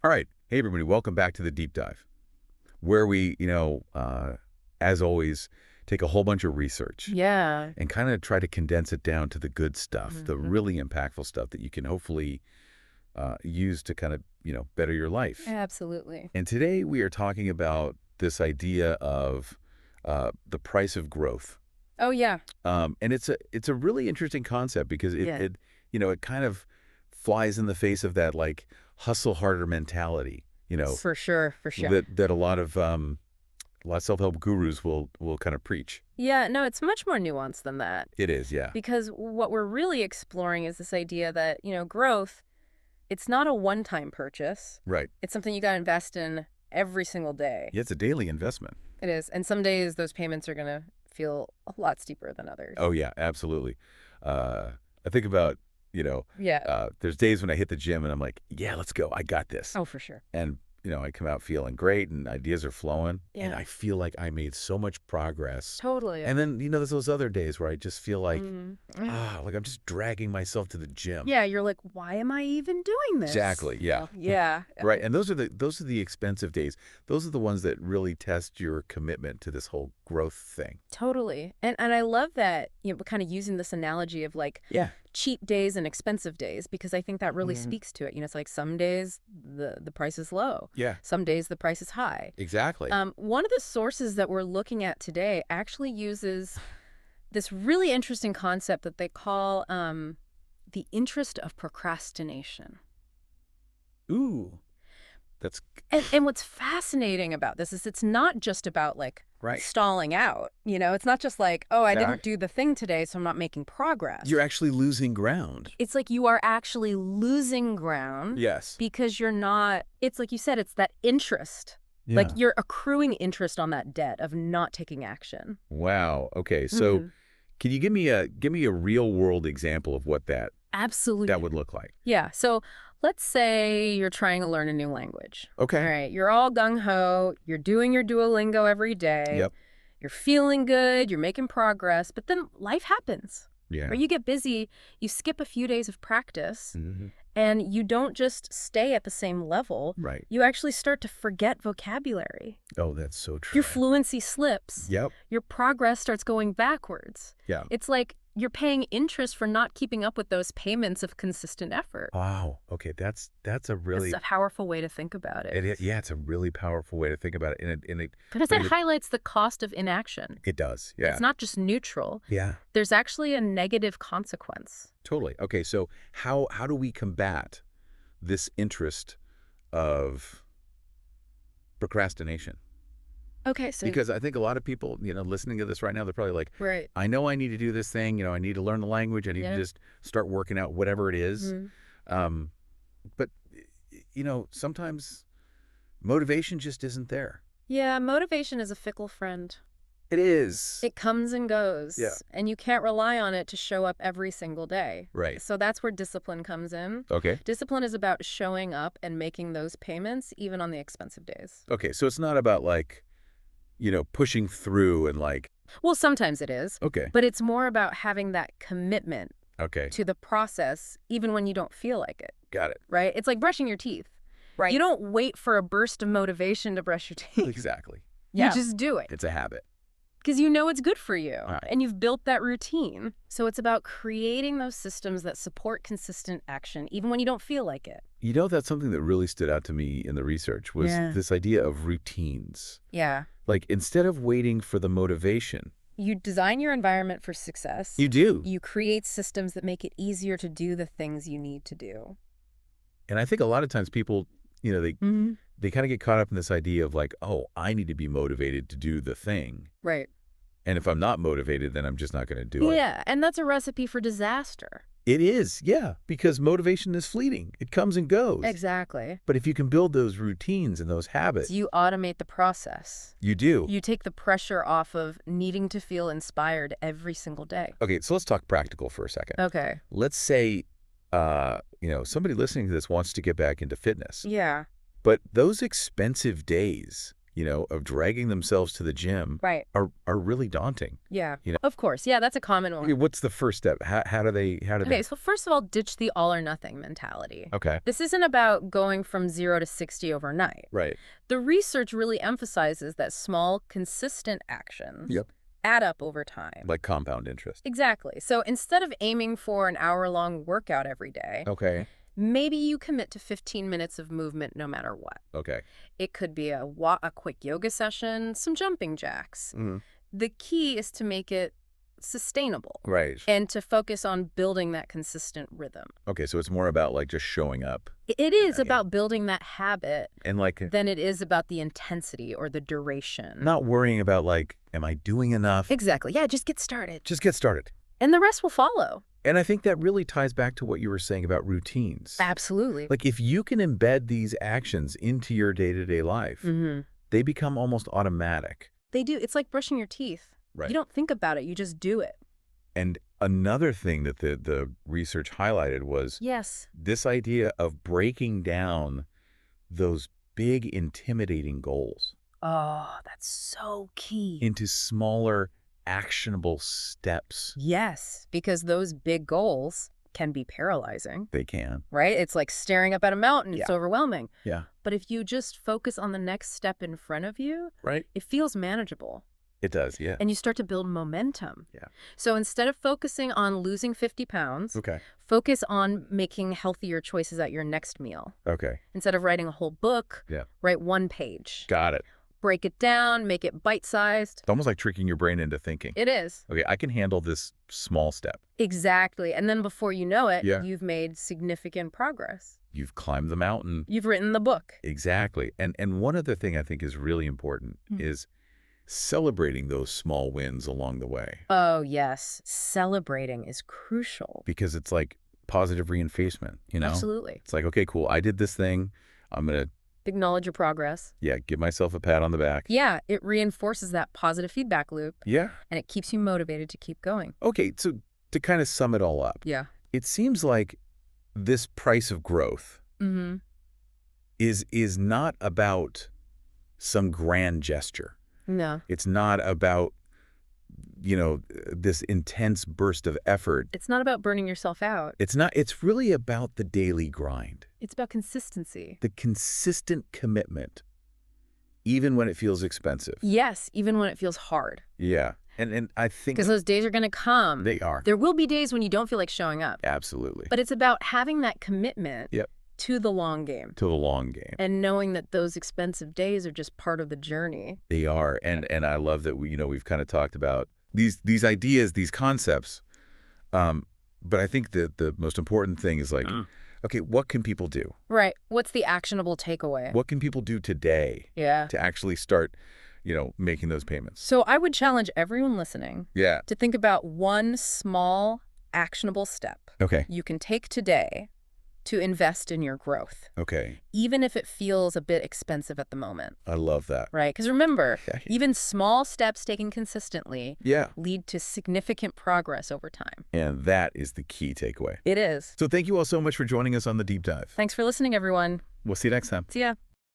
All right. Hey, everybody. Welcome back to the Deep Dive, where we, as always, take a whole bunch of research Yeah. and kind of try to condense it down to the good stuff, the Mhm. really impactful stuff that you can hopefully use to kind of, better your life. Absolutely. And today we are talking about this idea of the price of growth. Oh, yeah. And it's a really interesting concept because Yeah. it kind of flies in the face of that like hustle harder mentality, For sure, for sure. that a lot of self-help gurus will kind of preach. Yeah, no, it's much more nuanced than that. It is, yeah. Because what we're really exploring is this idea that, growth, it's not a one-time purchase. Right. It's something you got to invest in every single day. Yeah, it's a daily investment. It is. And some days those payments are going to feel a lot steeper than others. Oh, yeah, absolutely. I think about, Yeah. there's days when I hit the gym and I'm like, yeah, let's go. I got this. Oh, for sure. And, I come out feeling great and ideas are flowing. And Yeah. I feel like I made so much progress. Totally. And then, there's those other days where I just feel like, Mhm. like I'm just dragging myself to the gym. Yeah, you're like, why am I even doing this? Exactly, yeah. Yeah. Right. And those are the expensive days. Those are the ones that really test your commitment to this whole growth thing. Totally. And I love that, kind of using this analogy of like Yeah. cheap days and expensive days, because I think that really speaks to it. It's like some days the price is low. Yeah. Some days the price is high. Exactly. One of the sources that we're looking at today actually uses this really interesting concept that they call the interest of procrastination. Ooh. That's And what's fascinating about this is it's not just about like right. stalling out. It's not just like, oh, I Yeah. didn't do the thing today, so I'm not making progress. You're actually losing ground. It's like you are actually losing ground Yes. because you're not, it's like you said, it's that interest. Yeah. Like you're accruing interest on that debt of not taking action. Wow. Okay. So Mhm. can you give me a real world example of what that Absolutely. would look like? Yeah. So let's say you're trying to learn a new language. Okay. All right. You're all gung-ho. You're doing your Duolingo every day. Yep. You're feeling good. You're making progress. But then life happens. Yeah. Or you get busy. You skip a few days of practice. Mm-hmm. And you don't just stay at the same level. Right. You actually start to forget vocabulary. Oh, that's so true. Your fluency slips. Yep. Your progress starts going backwards. Yeah. It's like you're paying interest for not keeping up with those payments of consistent effort. Wow. Okay. That's a really It's a powerful way to think about it. yeah, it's a really powerful way to think about it. Because but it highlights the cost of inaction. it does. Yeah. It's not just neutral. Yeah. There's actually a negative consequence. Totally. Okay, so how do we combat this interest of procrastination? Okay, so Because I think a lot of people, listening to this right now, they're probably like, right. I know I need to do this thing, I need to learn the language, I need Yeah. to just start working out whatever it is. Mhm. Um, but sometimes motivation just isn't there. Yeah, motivation is a fickle friend. It is. It comes and goes. Yeah. And you can't rely on it to show up every single day. Right. So that's where discipline comes in. Okay. Discipline is about showing up and making those payments even on the expensive days. Okay, so it's not about like, pushing through and like, Well, sometimes it is. okay. But it's more about having that commitment Okay. to the process even when you don't feel like it, Got it. right? It's like brushing your teeth. Right. You don't wait for a burst of motivation to brush your teeth. Exactly. You Yeah. just do it. It's a habit. Because you know it's good for you, Right. and you've built that routine. So it's about creating those systems that support consistent action, even when you don't feel like it. That's something that really stood out to me in the research was Yeah. this idea of routines. Yeah. Like instead of waiting for the motivation, You design your environment for success. you do. You create systems that make it easier to do the things you need to do. And I think a lot of times people, they Mm-hmm. they kind of get caught up in this idea of like, oh, I need to be motivated to do the thing. Right. And if I'm not motivated, then I'm just not going to do it. Yeah, and that's a recipe for disaster. It is, yeah, because motivation is fleeting. It comes and goes. Exactly. But if you can build those routines and those habits, So you automate the process. you do. You take the pressure off of needing to feel inspired every single day. Okay, so let's talk practical for a second. Okay. Let's say, somebody listening to this wants to get back into fitness. Yeah. But those expensive days, of dragging themselves to the gym Right. are really daunting. Yeah. You know, Of course. Yeah, that's a common okay, one. what's the first step? How do they? Okay, so first of all, ditch the all or nothing mentality. Okay. This isn't about going from 0 to 60 overnight. Right. The research really emphasizes that small, consistent actions Yep. add up over time. Like compound interest. Exactly. So instead of aiming for an hour-long workout every day, Okay. maybe you commit to 15 minutes of movement no matter what. Okay. It could be a quick yoga session, some jumping jacks. Mhm. The key is to make it sustainable Right. and to focus on building that consistent rhythm. Okay, so it's more about like just showing up It is Okay. about building that habit and like than it is about the intensity or the duration. not worrying about like, am I doing enough? Exactly. Yeah, just get started. Just get started. And the rest will follow. And I think that really ties back to what you were saying about routines. Absolutely. Like if you can embed these actions into your day-to-day life, they become almost automatic. They do. It's like brushing your teeth. Right. You don't think about it. You just do it. And another thing that the research highlighted was Yes. this idea of breaking down those big, intimidating goals Oh, that's so key. into smaller, actionable steps. Yes, because those big goals can be paralyzing, They can. right? It's like staring up at a mountain. It's Yeah. overwhelming. Yeah. But if you just focus on the next step in front of you, Right? it feels manageable. It does, yeah. And you start to build momentum. Yeah. So instead of focusing on losing 50 pounds, Okay. focus on making healthier choices at your next meal. Okay. Instead of writing a whole book, Yeah. write one page. Got it. Break it down, make it bite-sized. It's almost like tricking your brain into thinking. It is. Okay, I can handle this small step. Exactly. And then before you know it, Yeah. you've made significant progress. You've climbed the mountain. You've written the book. Exactly. And one other thing I think is really important is celebrating those small wins along the way. Oh, yes. Celebrating is crucial. Because it's like positive reinforcement, Absolutely. It's like, okay, cool. I did this thing. I'm going to, Acknowledge your progress. give myself a pat on the back. Yeah, it reinforces that positive feedback loop, Yeah. and it keeps you motivated to keep going. Okay, so to kind of sum it all up, Yeah. it seems like this price of growth Mm-hmm. is not about some grand gesture. No. It's not about, this intense burst of effort. It's not about burning yourself out. It's not. It's really about the daily grind, It's about consistency. the consistent commitment, even when it feels expensive. Yes, even when it feels hard. Yeah. And I think Because those days are going to come. they are. There will be days when you don't feel like showing up. Absolutely. But it's about having that commitment Yep. to the long game. To the long game. And knowing that those expensive days are just part of the journey. They are. And I love that we've kind of talked about these ideas, these concepts. But I think that the most important thing is like, okay, what can people do? Right. What's the actionable takeaway? What can people do today Yeah. to actually start, making those payments? So I would challenge everyone listening Yeah. to think about one small actionable step Okay. you can take today to invest in your growth, Okay. even if it feels a bit expensive at the moment, I love that. right? Because remember, Yeah. even small steps taken consistently Yeah. lead to significant progress over time. And that is the key takeaway. It is. So thank you all so much for joining us on the Deep Dive. Thanks for listening, everyone. We'll see you next time. See ya.